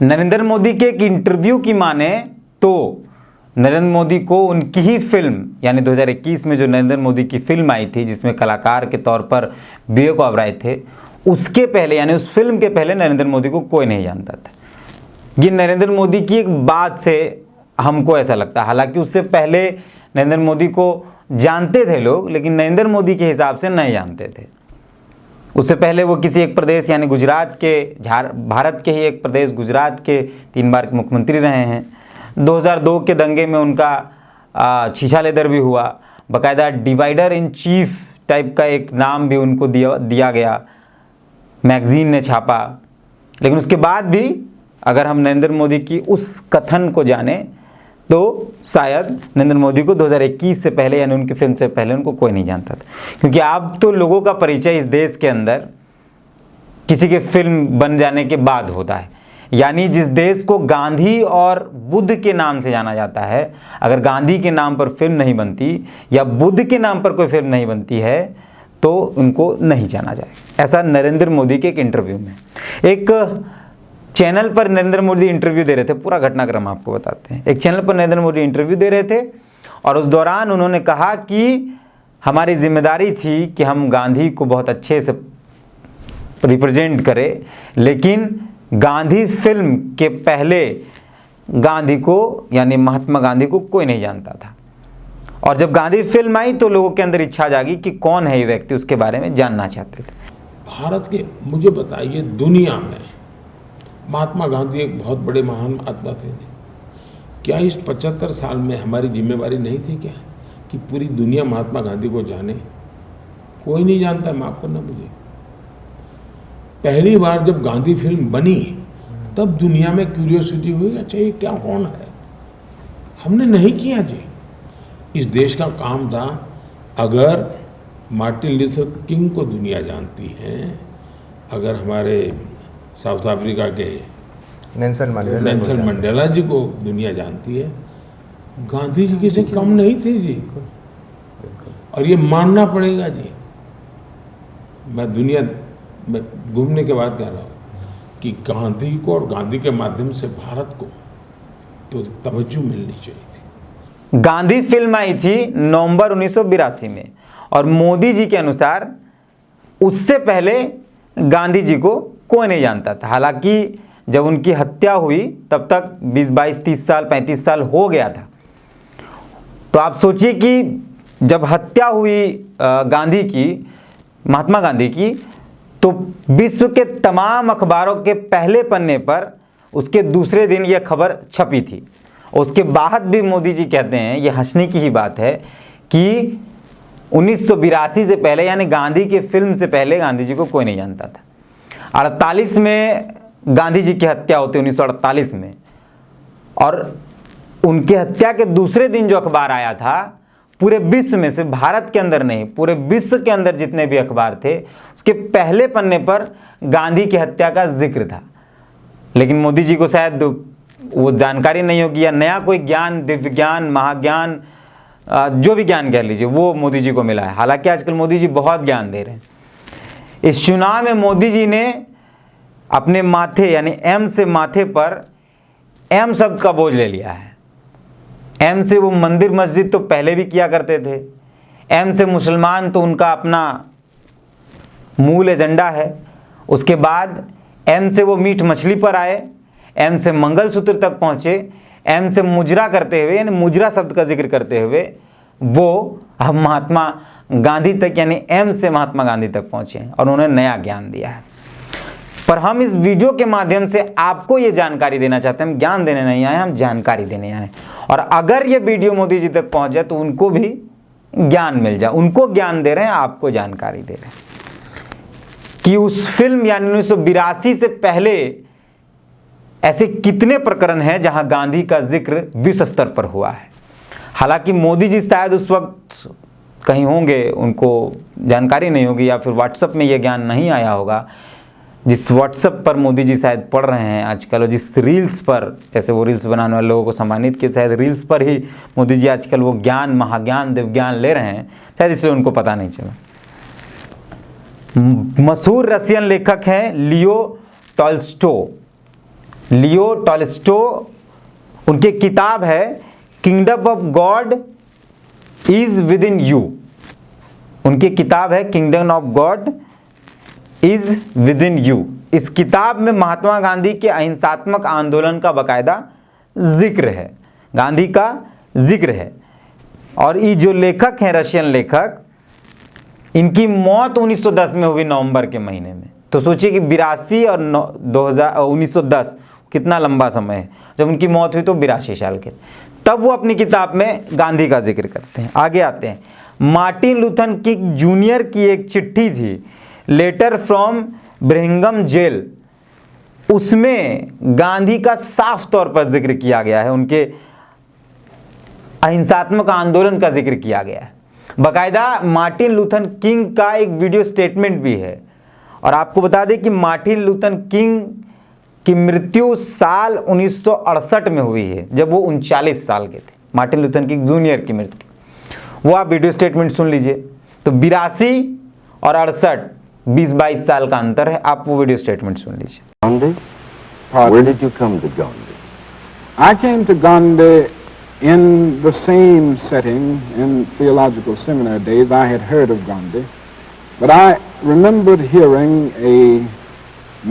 नरेंद्र मोदी के एक इंटरव्यू की माने तो नरेंद्र मोदी को उनकी ही फिल्म यानी 2021 में जो नरेंद्र मोदी की फिल्म आई थी जिसमें कलाकार के तौर पर विवेक ओबराय थे, उसके पहले यानी उस फिल्म के पहले नरेंद्र मोदी को कोई नहीं जानता था। ये नरेंद्र मोदी की एक बात से हमको ऐसा लगता है, हालांकि उससे पहले नरेंद्र मोदी को जानते थे लोग, लेकिन नरेंद्र मोदी के हिसाब से नहीं जानते थे। उससे पहले वो किसी एक प्रदेश यानी गुजरात के भारत के ही एक प्रदेश गुजरात के 3 बार के मुख्यमंत्री रहे हैं। 2002 के दंगे में उनका छीछा लेदर भी हुआ, बाकायदा डिवाइडर इन चीफ टाइप का एक नाम भी उनको दिया गया, मैगजीन ने छापा। लेकिन उसके बाद भी अगर हम नरेंद्र मोदी की उस कथन को जाने तो शायद नरेंद्र मोदी को 2021 से पहले यानी उनकी फिल्म से पहले उनको कोई नहीं जानता था, क्योंकि अब तो लोगों का परिचय इस देश के अंदर किसी के फिल्म बन जाने के बाद होता है। यानी जिस देश को गांधी और बुद्ध के नाम से जाना जाता है, अगर गांधी के नाम पर फिल्म नहीं बनती या बुद्ध के नाम पर कोई फिल्म नहीं बनती है तो उनको नहीं जाना जाएगा। ऐसा नरेंद्र मोदी के एक इंटरव्यू में, एक चैनल पर नरेंद्र मोदी इंटरव्यू दे रहे थे, पूरा घटनाक्रम आपको बताते हैं। एक चैनल पर नरेंद्र मोदी इंटरव्यू दे रहे थे और उस दौरान उन्होंने कहा कि हमारी जिम्मेदारी थी कि हम गांधी को बहुत अच्छे से रिप्रेजेंट करें, लेकिन गांधी फिल्म के पहले गांधी को यानी महात्मा गांधी को कोई नहीं जानता था। और जब गांधी फिल्म आई तो लोगों के अंदर इच्छा जागी कि कौन है ये व्यक्ति, उसके बारे में जानना चाहते थे। भारत के मुझे बताइए, दुनिया में महात्मा गांधी एक बहुत बड़े महान आत्मा थे। क्या इस 75 साल में हमारी जिम्मेवारी नहीं थी क्या कि पूरी दुनिया महात्मा गांधी को जाने? कोई नहीं जानता, माफ करना मुझे। पहली बार जब गांधी फिल्म बनी तब दुनिया में क्यूरियोसिटी हुई, अच्छा ये क्या कौन है। हमने नहीं किया जी, इस देश का काम था। अगर मार्टिन लूथर किंग को दुनिया जानती है, अगर हमारे साउथ अफ्रीका के नेल्सन मंडेला जी को दुनिया जानती है, गांधी जी किसी कम नहीं थे जी। और ये मानना पड़ेगा जी। मैं दुनिया में घूमने के बाद कह रहा हूँ कि गांधी को और गांधी के माध्यम से भारत को तो तवज्जो मिलनी चाहिए थी। गांधी फिल्म आई थी नवंबर 1982 में और मोदी जी के अनुसार उससे पहले गांधी जी को कोई नहीं जानता था। हालांकि जब उनकी हत्या हुई तब तक 20, 22, 30 साल 35 साल हो गया था। तो आप सोचिए कि जब हत्या हुई गांधी की, महात्मा गांधी की, तो विश्व के तमाम अखबारों के पहले पन्ने पर उसके दूसरे दिन यह खबर छपी थी। उसके बाद भी मोदी जी कहते हैं, ये हंसने की ही बात है, कि 1982 से पहले यानी गांधी के फिल्म से पहले गांधी जी को कोई नहीं जानता था। 48 में गांधी जी की हत्या होती है, 1948 में, और उनकी हत्या के दूसरे दिन जो अखबार आया था, पूरे विश्व में से भारत के अंदर नहीं, पूरे विश्व के अंदर जितने भी अखबार थे उसके पहले पन्ने पर गांधी की हत्या का जिक्र था। लेकिन मोदी जी को शायद वो जानकारी नहीं होगी या नया कोई ज्ञान, दिव्य ज्ञान, महाज्ञान, जो भी ज्ञान कह लीजिए, वो मोदी जी को मिला है। हालांकि आजकल मोदी जी बहुत ज्ञान दे रहे हैं। इस चुनाव में मोदी जी ने अपने माथे यानी एम से माथे पर एम शब्द का बोझ ले लिया है। एम से वो मंदिर मस्जिद तो पहले भी किया करते थे, एम से मुसलमान तो उनका अपना मूल एजेंडा है। उसके बाद एम से वो मीट मछली पर आए, एम से मंगलसूत्र तक पहुँचे, एम से मुजरा करते हुए यानी मुजरा शब्द का जिक्र करते हुए वो अब महात्मा गांधी तक यानी एम से महात्मा गांधी तक पहुँचे और उन्होंने नया ज्ञान दिया है। पर हम इस वीडियो के माध्यम से आपको ये जानकारी देना चाहते हैं। हम ज्ञान देने नहीं आए, हम जानकारी देने आए। और अगर ये वीडियो मोदी जी तक पहुंच जाए तो उनको भी ज्ञान मिल जाए। उनको ज्ञान दे रहे हैं, आपको जानकारी दे रहे हैं कि उस फिल्म यानी 1982 से पहले ऐसे कितने प्रकरण हैं जहां गांधी का जिक्र विश्व स्तर पर हुआ है। हालांकि मोदी जी शायद उस वक्त कहीं होंगे, उनको जानकारी नहीं होगी, या फिर व्हाट्सएप में यह ज्ञान नहीं आया होगा जिस व्हाट्सएप पर मोदी जी शायद पढ़ रहे हैं आजकल, और जिस रील्स पर, जैसे वो रील्स बनाने वाले लोगों को सम्मानित किए, शायद रील्स पर ही मोदी जी आजकल वो ज्ञान, महाज्ञान, दिव्यज्ञान ले रहे हैं, शायद इसलिए उनको पता नहीं चला। मशहूर रशियन लेखक हैं लियो टॉल्स्टॉय। लियो टॉल्स्टो, उनकी किताब है kingdom of God is with in you. उनकी किताब है kingdom of God is with in you. इस किताब में महात्मा गांधी के अहिंसात्मक आंदोलन का बाकायदा जिक्र है, गांधी का जिक्र है। और ये जो लेखक हैं, रशियन लेखक, इनकी मौत 1910 में हुई, नवंबर के महीने में। तो सोचिए कि 82 और 1910 कितना लंबा समय है। जब उनकी मौत हुई तो 82 साल के, तब वो अपनी किताब में गांधी का जिक्र करते हैं। आगे आते हैं, मार्टिन लूथर किंग जूनियर की एक चिट्ठी थी, लेटर फ्रॉम ब्रिंघम जेल, उसमें गांधी का साफ तौर पर जिक्र किया गया है, उनके अहिंसात्मक आंदोलन का जिक्र किया गया है। बाकायदा मार्टिन लूथर किंग का एक वीडियो स्टेटमेंट भी है। और आपको बता दें कि मार्टिन लूथर किंग की मृत्यु साल 1968 में हुई है, जब वो 39 साल के थे। मार्टिन लूथर किंग जूनियर की मृत्यु, वो आप वीडियो स्टेटमेंट सुन लीजिए। तो 82 और 68, 20-22 साल का अंतर है। आप वो वीडियो स्टेटमेंट सुन लीजिए। Gandhi? Where did you come to Gandhi? I came to Gandhi in the same setting. In theological seminar days, I had heard of Gandhi, but I remembered hearing a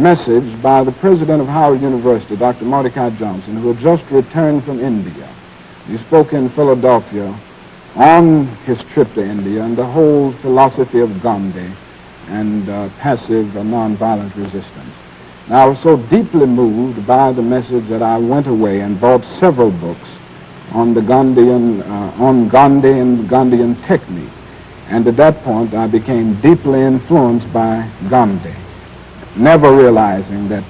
message by the president of Howard University, Dr. Mordecai Johnson, who had just returned from India. He spoke in Philadelphia on his trip to India and the whole philosophy of Gandhi and passive nonviolent resistance. And I was so deeply moved by the message that I went away and bought several books on the Gandhian, on Gandhi and Gandhian technique. And at that point, I became deeply influenced by Gandhi, never realizing that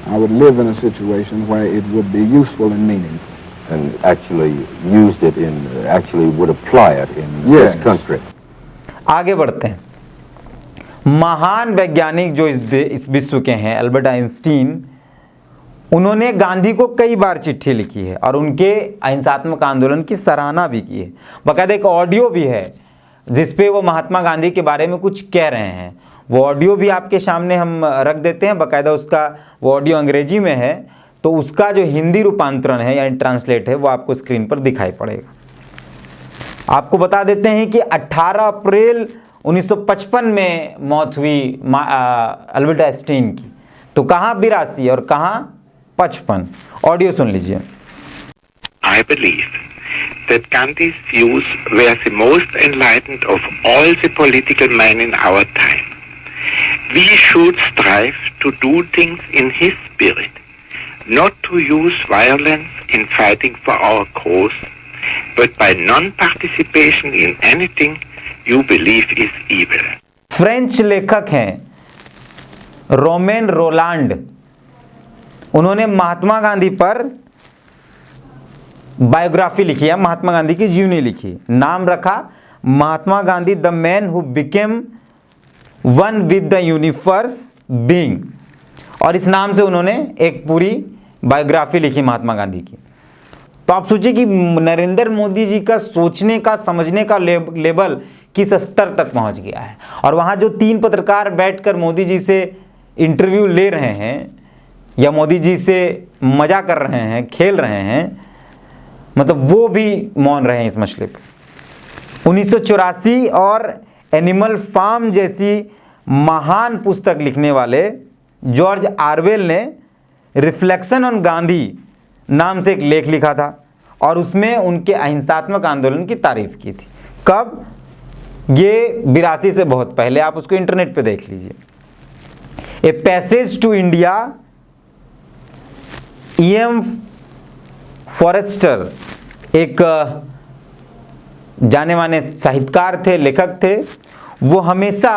I would live in a situation where it would be useful and meaningful. And actually used it in, actually would apply it in Yes. this country. आगे बढ़ते हैं। महान वैज्ञानिक जो इस विश्व के हैं, अल्बर्ट आइंस्टीन, उन्होंने गांधी को कई बार चिट्ठी लिखी है और उनके अहिंसात्मक आंदोलन की सराहना भी की है। बाकायदा एक ऑडियो भी है जिसपे वो महात्मा गांधी के बारे में कुछ कह रहे हैं। वो ऑडियो भी आपके सामने हम रख देते हैं। बाकायदा उसका वो ऑडियो अंग्रेजी में है, तो उसका जो हिंदी रूपांतरण है यानी ट्रांसलेट है, वो आपको स्क्रीन पर दिखाई पड़ेगा। आपको बता देते हैं कि 18 अप्रैल 1955 में मौत हुई अल्बर्ट आइंस्टीन की। तो कहाँ 82 और कहाँ 55? ऑडियो सुन लीजिए। I believe that Gandhi's views were the most enlightened of all the political men in our time. We should strive to do things in his spirit, not to use violence in fighting for our cause, but by non-participation in anything you believe is evil. French लेखक हैं romaine Roland, उन्होंने महात्मा गांधी पर biography लिखी है, महात्मा गांधी की जीवनी लिखी, नाम रखा Mahatma Gandhi the man who became one with the universe being. और इस नाम से उन्होंने एक पूरी बायोग्राफी लिखी महात्मा गांधी की। तो आप सोचिए कि नरेंद्र मोदी जी का सोचने का, समझने का लेवल किस स्तर तक पहुंच गया है। और वहाँ जो 3 पत्रकार बैठकर मोदी जी से इंटरव्यू ले रहे हैं या मोदी जी से मजा कर रहे हैं, खेल रहे हैं, मतलब वो भी मौन रहे हैं इस मसले पर। 1984 और एनिमल फार्म जैसी महान पुस्तक लिखने वाले जॉर्ज ऑरवेल ने रिफ्लेक्शन ऑन गांधी नाम से एक लेख लिखा था और उसमें उनके अहिंसात्मक आंदोलन की तारीफ की थी। कब? ये 82 से बहुत पहले, आप उसको इंटरनेट पे देख लीजिए। A passage to India, E.M. Forster एक जाने माने साहित्यकार थे, लेखक थे। वो हमेशा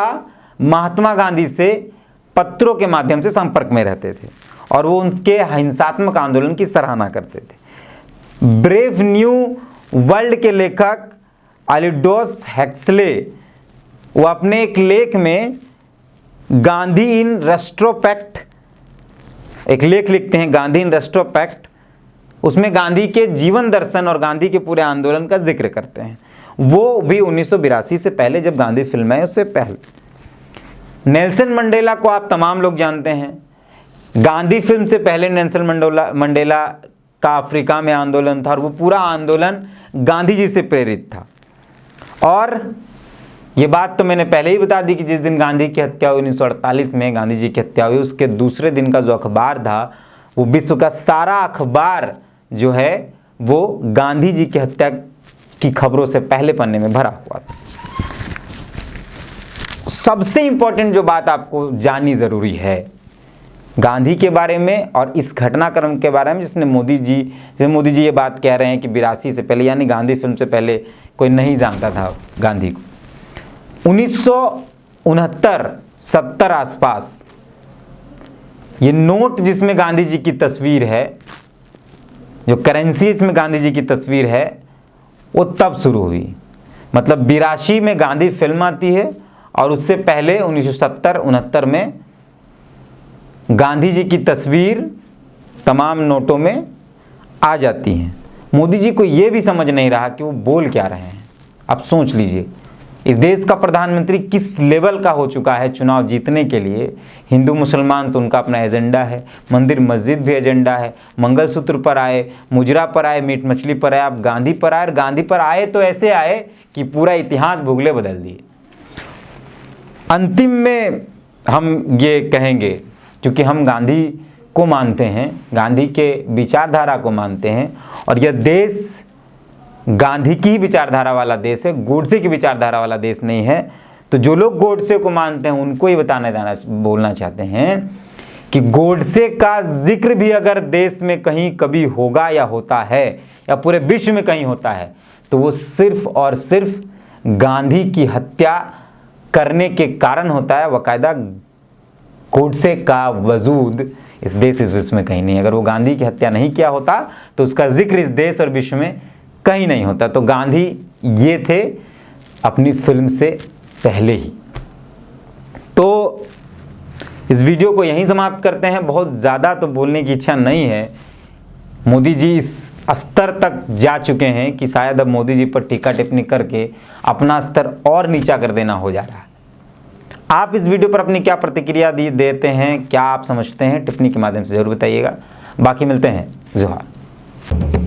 महात्मा गांधी से पत्रों के माध्यम से संपर्क में रहते थे और वो उनके हिंसात्मक आंदोलन की सराहना करते थे। ब्रेव न्यू वर्ल्ड के लेखक अलिडोस हेक्सले, वो अपने एक लेख में गांधी इन रेट्रोस्पेक्ट एक लेख लिखते हैं, गांधी इन रेट्रोस्पेक्ट। उसमें गांधी के जीवन दर्शन और गांधी के पूरे आंदोलन का जिक्र करते हैं। वो भी 1982 से पहले, जब गांधी फिल्म है उससे पहले। नेल्सन मंडेला को आप तमाम लोग जानते हैं। गांधी फिल्म से पहले नेल्सन मंडेला का अफ्रीका में आंदोलन था और वो पूरा आंदोलन गांधी जी से प्रेरित था। और ये बात तो मैंने पहले ही बता दी कि जिस दिन गांधी की हत्या हुई 1948 में गांधी जी की हत्या हुई, उसके दूसरे दिन का जो अखबार था वो विश्व का सारा अखबार जो है वो गांधी जी की हत्या की खबरों से पहले पन्ने में भरा हुआ था। सबसे इंपॉर्टेंट जो बात आपको जाननी जरूरी है गांधी के बारे में और इस घटनाक्रम के बारे में, जैसे मोदी जी ये बात कह रहे हैं कि 82 से पहले, यानी गांधी फिल्म से पहले कोई नहीं जानता था गांधी को। 1969-70 आसपास ये नोट जिसमें गांधी जी की तस्वीर है, जो करेंसी इसमें गांधी जी की तस्वीर है, वो तब शुरू हुई। मतलब 82 में गांधी फिल्म आती है और उससे पहले 1970-69 में गांधी जी की तस्वीर तमाम नोटों में आ जाती हैं। मोदी जी को ये भी समझ नहीं रहा कि वो बोल क्या रहे हैं। अब सोच लीजिए, इस देश का प्रधानमंत्री किस लेवल का हो चुका है चुनाव जीतने के लिए। हिंदू मुसलमान तो उनका अपना एजेंडा है, मंदिर मस्जिद भी एजेंडा है, मंगलसूत्र पर आए, मुजरा पर आए, मीट मछली पर आए, आप गांधी पर आए। और गांधी पर आए तो ऐसे आए कि पूरा इतिहास भूगोले बदल दिए। अंतिम में हम ये कहेंगे, क्योंकि हम गांधी को मानते हैं, गांधी के विचारधारा को मानते हैं, और यह देश गांधी की ही विचारधारा वाला देश है, गोडसे की विचारधारा वाला देश नहीं है। तो जो लोग गोडसे को मानते हैं उनको ही बोलना चाहते हैं कि गोडसे का जिक्र भी अगर देश में कहीं कभी होगा या होता है या पूरे विश्व में कहीं होता है तो वो सिर्फ और सिर्फ गांधी की हत्या करने के कारण होता है। बाकायदा गोडसे का वजूद इस देश इस विश्व में कहीं नहीं। अगर वो गांधी की हत्या नहीं किया होता तो उसका जिक्र इस देश और विश्व में कहीं नहीं होता। तो गांधी ये थे अपनी फिल्म से पहले ही। तो इस वीडियो को यहीं समाप्त करते हैं। बहुत ज़्यादा तो बोलने की इच्छा नहीं है। मोदी जी इस स्तर तक जा चुके हैं कि शायद अब मोदी जी पर टीका टिप्पणी करके अपना स्तर और नीचा कर देना हो जा रहा है। आप इस वीडियो पर अपनी क्या प्रतिक्रिया देते हैं, क्या आप समझते हैं, टिप्पणी के माध्यम से जरूर बताइएगा। बाकी मिलते हैं। जोहार।